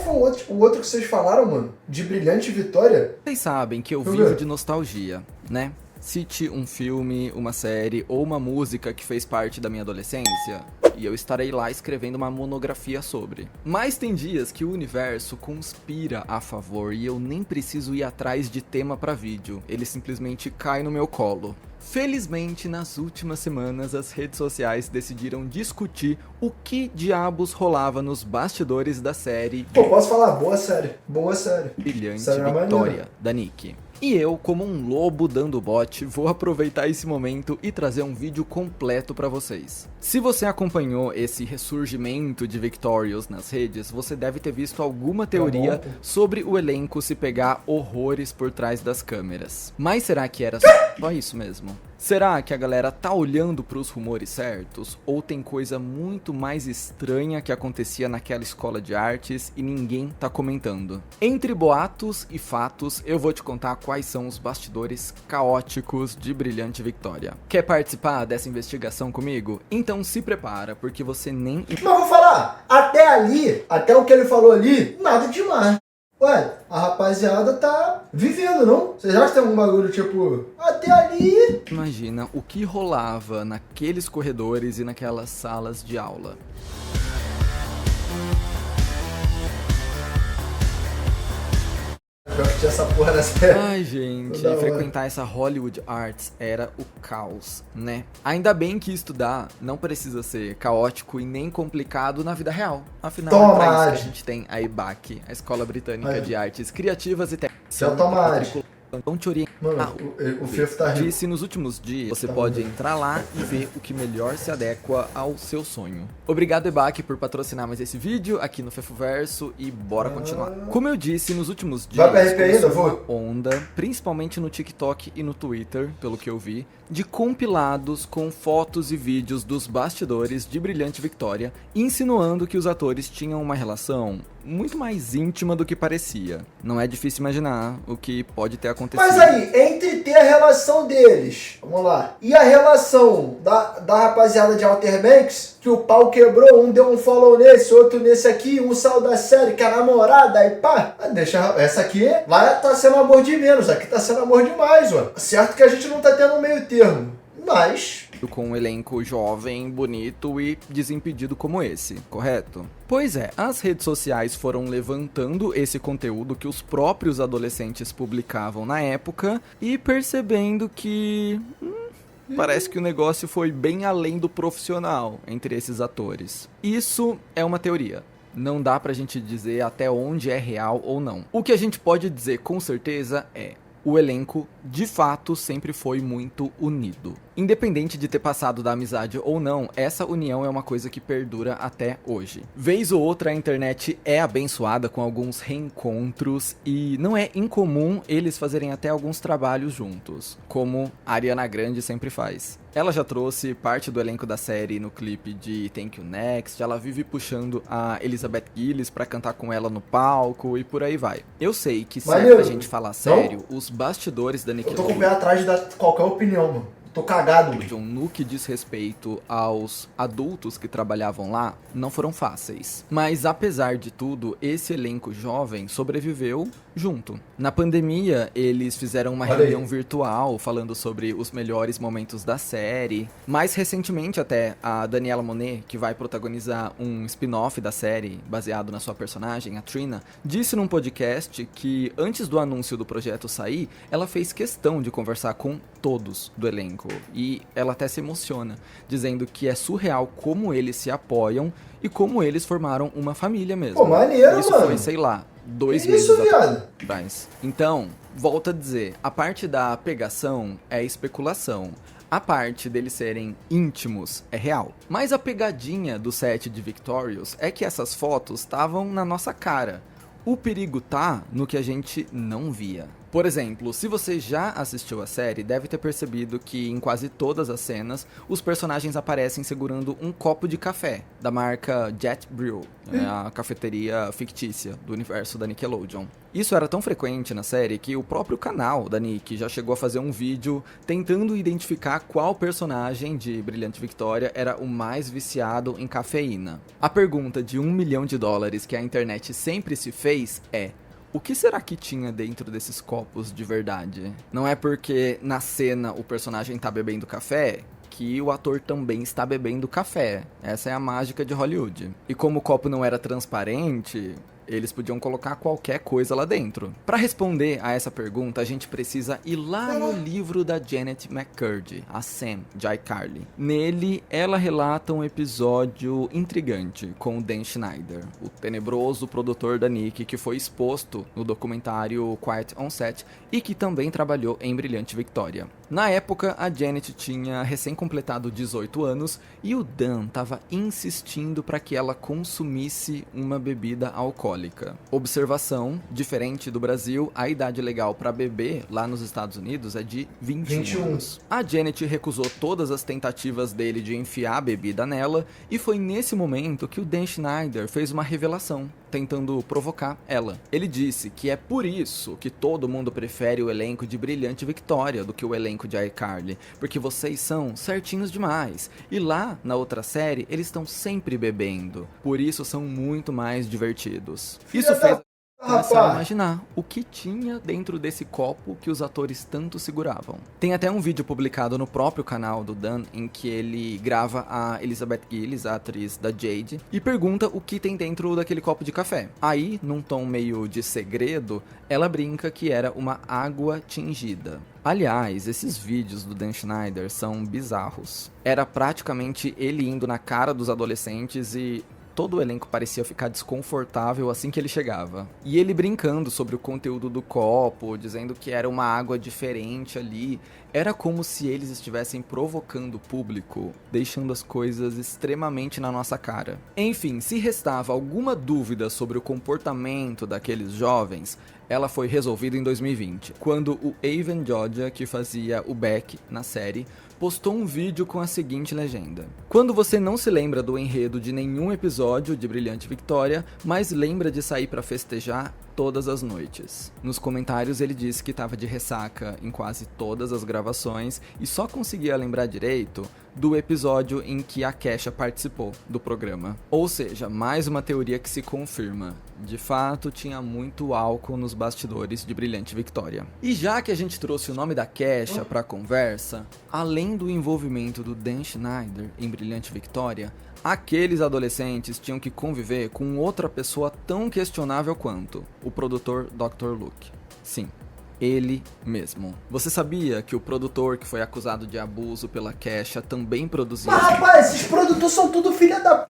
foi o outro que vocês falaram, mano? De Brilhante Vitória? Vocês sabem que eu vivo de nostalgia, né? Cite um filme, uma série ou uma música que fez parte da minha adolescência e eu estarei lá escrevendo uma monografia sobre. Mas tem dias que o universo conspira a favor e eu nem preciso ir atrás de tema pra vídeo, ele simplesmente cai no meu colo. Felizmente, nas últimas semanas, as redes sociais decidiram discutir o que diabos rolava nos bastidores da série. Pô, posso falar? Boa série. Brilhante Vitória, da Nick. E eu, como um lobo dando bote, vou aproveitar esse momento e trazer um vídeo completo pra vocês. Se você acompanhou esse ressurgimento de Victorious nas redes, você deve ter visto alguma teoria sobre o elenco se pegar horrores por trás das câmeras. Mas será que era só isso mesmo? Será que a galera tá olhando pros rumores certos? Ou tem coisa muito mais estranha que acontecia naquela escola de artes e ninguém tá comentando? Entre boatos e fatos, eu vou te contar quais são os bastidores caóticos de Brilhante Vitória. Quer participar dessa investigação comigo? Então se prepara, porque você nem... Mas vou falar, até ali, até o que ele falou ali, nada demais. Ué, a rapaziada tá vivendo, não? Vocês acham que tem algum bagulho tipo, até ali? Imagina o que rolava naqueles corredores e naquelas salas de aula. Eu tinha essa porra nessa época. Ai, gente, frequentar essa Hollywood Arts era o caos, né? Ainda bem que estudar não precisa ser caótico e nem complicado na vida real. Afinal, é pra isso que a gente tem a EBAC, a Escola Britânica de Artes Criativas e Técnicas. Então te orientar. O Fifo tá rico. Disse nos últimos dias, você pode entrar lá e ver o que melhor se adequa ao seu sonho. Obrigado, EBAC, por patrocinar mais esse vídeo aqui no Fefoverso e bora continuar. Como eu disse, nos últimos dias, começou uma onda, principalmente no TikTok e no Twitter, pelo que eu vi, de compilados com fotos e vídeos dos bastidores de Brilhante Vitória, insinuando que os atores tinham uma relação muito mais íntima do que parecia. Não é difícil imaginar o que pode ter acontecido. Mas aí, entre ter a relação deles, vamos lá, e a relação da rapaziada de Outer Banks, que o pau quebrou, um deu um follow nesse, outro nesse aqui, um saiu da série, que é a namorada, aí pá, deixa, essa aqui vai tá sendo amor de menos, aqui tá sendo amor demais, ó. Certo que a gente não tá tendo um meio termo, mas... com um elenco jovem, bonito e desimpedido como esse, correto? Pois é, as redes sociais foram levantando esse conteúdo que os próprios adolescentes publicavam na época e percebendo que... parece que o negócio foi bem além do profissional entre esses atores. Isso é uma teoria. Não dá pra gente dizer até onde é real ou não. O que a gente pode dizer com certeza é: o elenco, de fato, sempre foi muito unido. Independente de ter passado da amizade ou não, essa união é uma coisa que perdura até hoje. Vez ou outra a internet é abençoada com alguns reencontros e não é incomum eles fazerem até alguns trabalhos juntos, como a Ariana Grande sempre faz. Ela já trouxe parte do elenco da série no clipe de Thank You Next, ela vive puxando a Elizabeth Gillies pra cantar com ela no palco e por aí vai. Eu sei que se é pra gente falar sério, os bastidores da Nickelodeon... Eu tô com o pé atrás de dar qualquer opinião, mano. Tô cagado. No que diz respeito aos adultos que trabalhavam lá, não foram fáceis. Mas apesar de tudo, esse elenco jovem sobreviveu junto. Na pandemia, eles fizeram uma reunião virtual falando sobre os melhores momentos da série. Mais recentemente até, a Daniela Monet, que vai protagonizar um spin-off da série baseado na sua personagem, a Trina, disse num podcast que antes do anúncio do projeto sair, ela fez questão de conversar com todos do elenco. E ela até se emociona, dizendo que é surreal como eles se apoiam e como eles formaram uma família mesmo. Pô, maneiro, isso mano. Foi, sei lá, 2 meses atrás. Então, volto a dizer, a parte da pegação é especulação. A parte deles serem íntimos é real. Mas a pegadinha do set de Victorious é que essas fotos estavam na nossa cara. O perigo tá no que a gente não via. Por exemplo, se você já assistiu a série, deve ter percebido que em quase todas as cenas, os personagens aparecem segurando um copo de café, da marca Jet Brew, a cafeteria fictícia do universo da Nickelodeon. Isso era tão frequente na série que o próprio canal da Nick já chegou a fazer um vídeo tentando identificar qual personagem de Brilhante Victoria era o mais viciado em cafeína. A pergunta de $1 milhão que a internet sempre se fez é: o que será que tinha dentro desses copos de verdade? Não é porque na cena o personagem tá bebendo café que o ator também está bebendo café. Essa é a mágica de Hollywood. E como o copo não era transparente, eles podiam colocar qualquer coisa lá dentro. Para responder a essa pergunta, a gente precisa ir lá no livro da Janet McCurdy, a Sam, de iCarly. Nele, ela relata um episódio intrigante com o Dan Schneider, o tenebroso produtor da Nick que foi exposto no documentário Quiet on Set e que também trabalhou em Brilhante Victoria. Na época, a Janet tinha recém-completado 18 anos e o Dan estava insistindo para que ela consumisse uma bebida alcoólica. Observação: diferente do Brasil, a idade legal para beber lá nos Estados Unidos é de 21 anos. A Janet recusou todas as tentativas dele de enfiar a bebida nela e foi nesse momento que o Dan Schneider fez uma revelação, tentando provocar ela. Ele disse que é por isso que todo mundo prefere o elenco de Brilhante Victoria do que o elenco de iCarly, porque vocês são certinhos demais, e lá na outra série eles estão sempre bebendo, por isso são muito mais divertidos. Isso fez começar a imaginar o que tinha dentro desse copo que os atores tanto seguravam. Tem até um vídeo publicado no próprio canal do Dan em que ele grava a Elizabeth Gillies, a atriz da Jade, e pergunta o que tem dentro daquele copo de café. Aí, num tom meio de segredo, ela brinca que era uma água tingida. Aliás, esses vídeos do Dan Schneider são bizarros. Era praticamente ele indo na cara dos adolescentes e todo o elenco parecia ficar desconfortável assim que ele chegava. E ele brincando sobre o conteúdo do copo, dizendo que era uma água diferente ali. Era como se eles estivessem provocando o público, deixando as coisas extremamente na nossa cara. Enfim, se restava alguma dúvida sobre o comportamento daqueles jovens, ela foi resolvida em 2020, quando o Evan Georgia, que fazia o Beck na série, postou um vídeo com a seguinte legenda: quando você não se lembra do enredo de nenhum episódio de Brilhante Victoria, mas lembra de sair pra festejar todas as noites. Nos comentários ele disse que estava de ressaca em quase todas as gravações e só conseguia lembrar direito do episódio em que a Kesha participou do programa. Ou seja, mais uma teoria que se confirma. De fato, tinha muito álcool nos bastidores de Brilhante Victoria. E já que a gente trouxe o nome da Kesha pra conversa, além do envolvimento do Dan Schneider em Brilhante Victoria, aqueles adolescentes tinham que conviver com outra pessoa tão questionável quanto o produtor Dr. Luke. Sim, ele mesmo. Você sabia que o produtor que foi acusado de abuso pela Kesha também produzia... Mas rapaz, esses produtores são tudo filha da p...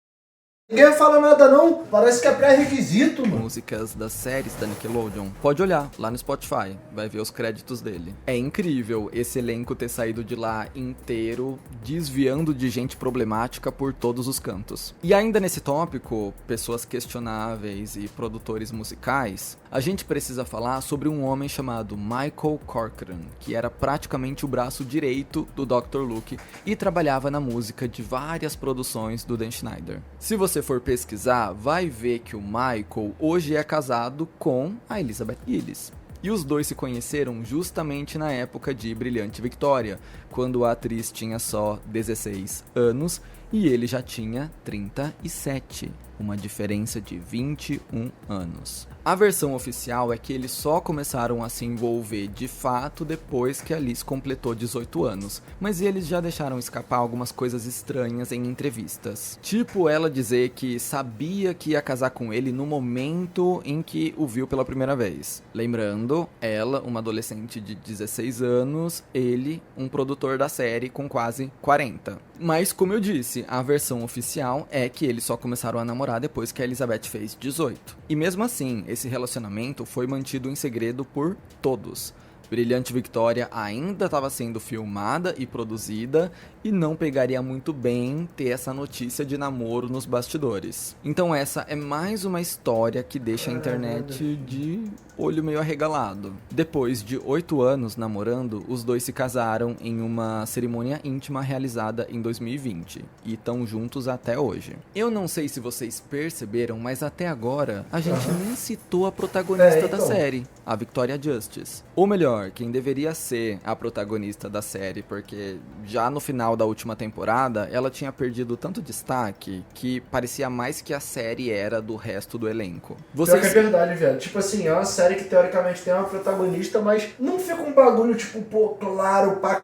Ninguém fala nada não, parece que é pré-requisito, mano. Músicas das séries da Nickelodeon. Pode olhar lá no Spotify, vai ver os créditos dele. É incrível esse elenco ter saído de lá inteiro, desviando de gente problemática por todos os cantos. E ainda nesse tópico, pessoas questionáveis e produtores musicais, a gente precisa falar sobre um homem chamado Michael Corcoran, que era praticamente o braço direito do Dr. Luke e trabalhava na música de várias produções do Dan Schneider. Se você for pesquisar, vai ver que o Michael hoje é casado com a Elizabeth Gillies. E os dois se conheceram justamente na época de Brilhante Victoria, quando a atriz tinha só 16 anos e ele já tinha 37, uma diferença de 21 anos. A versão oficial é que eles só começaram a se envolver de fato depois que a Liz completou 18 anos, mas eles já deixaram escapar algumas coisas estranhas em entrevistas. Tipo ela dizer que sabia que ia casar com ele no momento em que o viu pela primeira vez. Lembrando, ela, uma adolescente de 16 anos, ele, um produtor da série com quase 40. Mas como eu disse, a versão oficial é que eles só começaram a namorar depois que a Elizabeth fez 18. E mesmo assim, esse relacionamento foi mantido em segredo por todos. Brilhante Victoria ainda estava sendo filmada e produzida e não pegaria muito bem ter essa notícia de namoro nos bastidores. Então essa é mais uma história que deixa a internet de olho meio arregalado. Depois de 8 anos namorando, os dois se casaram em uma cerimônia íntima realizada em 2020 e estão juntos até hoje. Eu não sei se vocês perceberam, mas até agora a gente nem citou a protagonista da série, a Victoria Justice. Ou melhor, quem deveria ser a protagonista da série, porque já no final da última temporada ela tinha perdido tanto destaque que parecia mais que a série era do resto do elenco. Pior que é verdade, velho. Tipo assim, é uma série que teoricamente tem uma protagonista, mas não fica um bagulho, tipo, pô, claro, pra...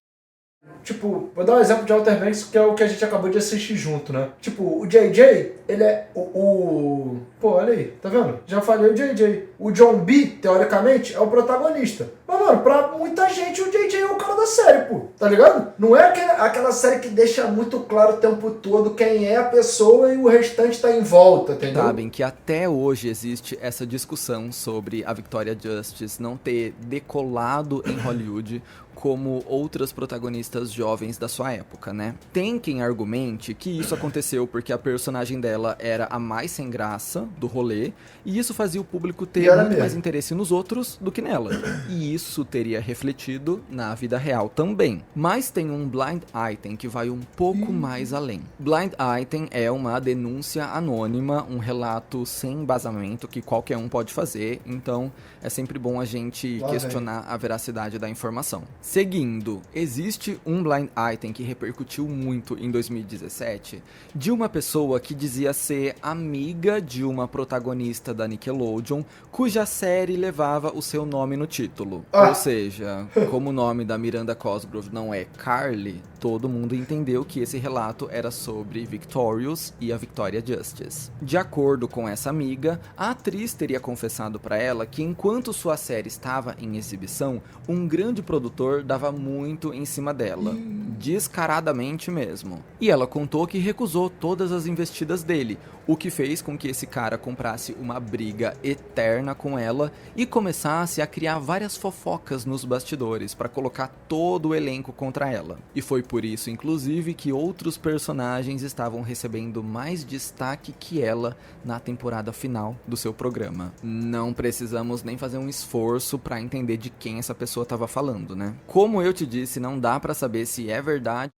Tipo, vou dar um exemplo de Outer Banks, que é o que a gente acabou de assistir junto, né? Tipo, o JJ, ele é Pô, olha aí, tá vendo? Já falei o JJ. O John B, teoricamente, é o protagonista. Mas, mano, pra muita gente, o JJ é o cara da série, pô. Tá ligado? Não é aquela série que deixa muito claro o tempo todo quem é a pessoa e o restante tá em volta, entendeu? Sabem que até hoje existe essa discussão sobre a Victoria Justice não ter decolado em Hollywood como outras protagonistas jovens da sua época, né? Tem quem argumente que isso aconteceu porque a personagem dela era a mais sem graça do rolê, e isso fazia o público ter muito mais interesse nos outros do que nela. E isso teria refletido na vida real também. Mas tem um blind item que vai um pouco mais além. Blind item é uma denúncia anônima, um relato sem embasamento que qualquer um pode fazer, então é sempre bom a gente questionar a veracidade da informação. Seguindo, existe um blind item que repercutiu muito em 2017 de uma pessoa que dizia ser amiga de uma protagonista da Nickelodeon, cuja série levava o seu nome no título. Ou seja, como o nome da Miranda Cosgrove não é Carly, todo mundo entendeu que esse relato era sobre Victorious e a Victoria Justice. De acordo com essa amiga, a atriz teria confessado para ela que enquanto sua série estava em exibição, um grande produtor dava muito em cima dela, descaradamente mesmo. E ela contou que recusou todas as investidas dele, o que fez com que esse cara comprasse uma briga eterna com ela e começasse a criar várias fofocas nos bastidores para colocar todo o elenco contra ela. E foi por isso, inclusive, que outros personagens estavam recebendo mais destaque que ela na temporada final do seu programa. Não precisamos nem fazer um esforço para entender de quem essa pessoa estava falando, né? Como eu te disse, não dá para saber se é verdade.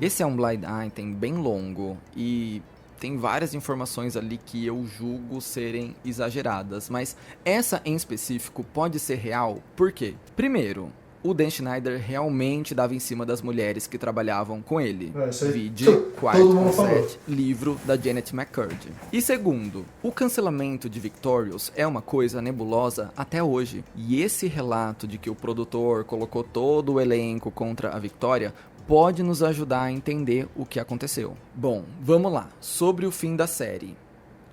Esse é um blind item bem longo e tem várias informações ali que eu julgo serem exageradas, mas essa em específico pode ser real, por quê? Primeiro, o Dan Schneider realmente dava em cima das mulheres que trabalhavam com ele. Vídeo, Quiet on Set, livro da Janet McCurdy. E segundo, o cancelamento de Victorious é uma coisa nebulosa até hoje. E esse relato de que o produtor colocou todo o elenco contra a Victoria pode nos ajudar a entender o que aconteceu. Bom, vamos lá. Sobre o fim da série.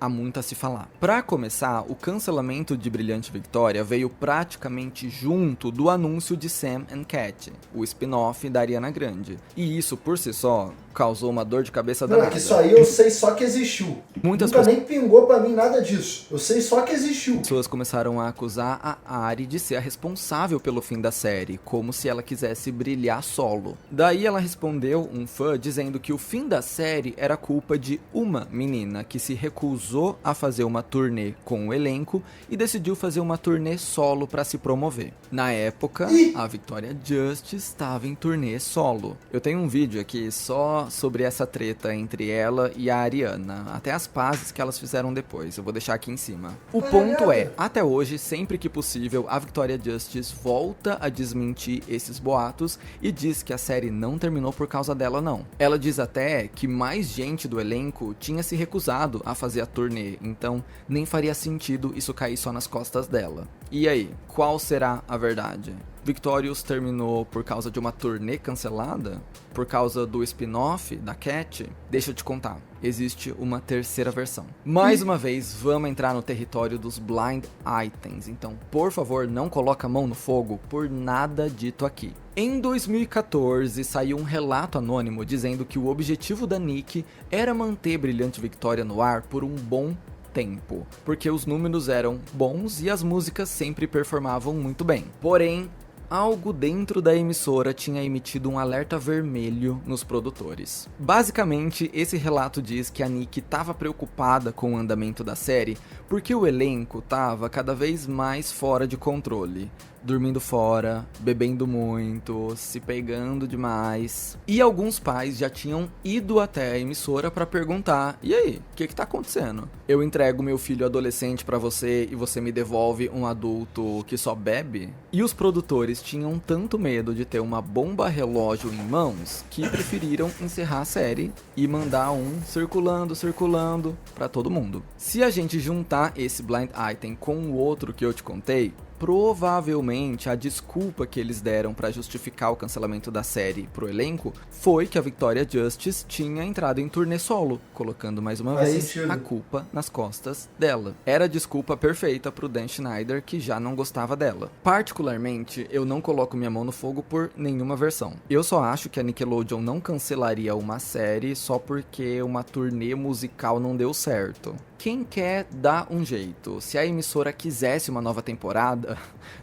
Há muito a se falar. Para começar, o cancelamento de Brilhante Victoria veio praticamente junto do anúncio de Sam and Cat, o spin-off da Ariana Grande. E isso, por si só, causou uma dor de cabeça danada. Não, isso aí eu sei só que existiu. Nunca nem pingou pra mim nada disso. Eu sei só que existiu. As pessoas começaram a acusar a Ari de ser a responsável pelo fim da série, como se ela quisesse brilhar solo. Daí ela respondeu um fã dizendo que o fim da série era culpa de uma menina que se recusou a fazer uma turnê com o elenco e decidiu fazer uma turnê solo para se promover. Na época, a Victoria Justice estava em turnê solo. Eu tenho um vídeo aqui só sobre essa treta entre ela e a Ariana, até as pazes que elas fizeram depois, eu vou deixar aqui em cima. O ponto é, até hoje, sempre que possível, a Victoria Justice volta a desmentir esses boatos e diz que a série não terminou por causa dela não. Ela diz até que mais gente do elenco tinha se recusado a fazer a turnê, então nem faria sentido isso cair só nas costas dela. E aí, qual será a verdade? Victorious terminou por causa de uma turnê cancelada? Por causa do spin-off da Cat? Deixa eu te contar, existe uma terceira versão. Mais uma vez, vamos entrar no território dos blind items, então por favor não coloca a mão no fogo por nada dito aqui. Em 2014, saiu um relato anônimo dizendo que o objetivo da Nick era manter Brilhante Victoria no ar por um bom tempo, porque os números eram bons e as músicas sempre performavam muito bem. Porém, algo dentro da emissora tinha emitido um alerta vermelho nos produtores. Basicamente, esse relato diz que a Nick estava preocupada com o andamento da série porque o elenco estava cada vez mais fora de controle. Dormindo fora, bebendo muito, se pegando demais. E alguns pais já tinham ido até a emissora para perguntar: e aí, o que tá acontecendo? Eu entrego meu filho adolescente para você e você me devolve um adulto que só bebe? E os produtores tinham tanto medo de ter uma bomba relógio em mãos que preferiram encerrar a série e mandar um circulando para todo mundo. Se a gente juntar esse blind item com o outro que eu te contei, provavelmente a desculpa que eles deram para justificar o cancelamento da série pro elenco foi que a Victoria Justice tinha entrado em turnê solo, colocando mais uma vez a culpa nas costas dela. Era a desculpa perfeita pro Dan Schneider, que já não gostava dela. Particularmente, eu não coloco minha mão no fogo por nenhuma versão. Eu só acho que a Nickelodeon não cancelaria uma série só porque uma turnê musical não deu certo. Quem quer dá um jeito. Se a emissora quisesse uma nova temporada,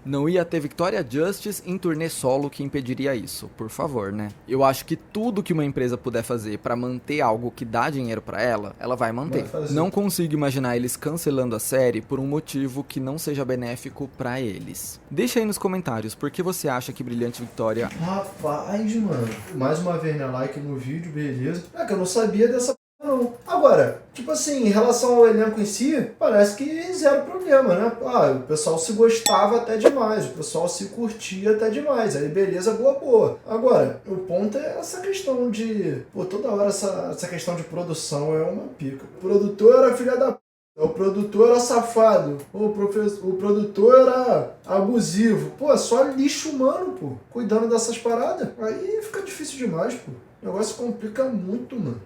não ia ter Victoria Justice em turnê solo que impediria isso, por favor, né? Eu acho que tudo que uma empresa puder fazer pra manter algo que dá dinheiro pra ela, ela vai manter. Não consigo imaginar eles cancelando a série por um motivo que não seja benéfico pra eles. Deixa aí nos comentários por que você acha que Brilhante Victoria... Rapaz, mano, mais uma vez, né, like no vídeo, beleza. É que eu não sabia dessa... Não. Agora, tipo assim, em relação ao elenco em si, parece que zero problema, né? O pessoal se gostava até demais, o pessoal se curtia até demais, aí beleza, boa. Agora, o ponto é essa questão de... Pô, toda hora essa questão de produção é uma pica. O produtor era filha da p... O produtor era safado, o produtor era abusivo. Pô, é só lixo humano, pô, cuidando dessas paradas. Aí fica difícil demais, pô. O negócio complica muito, mano.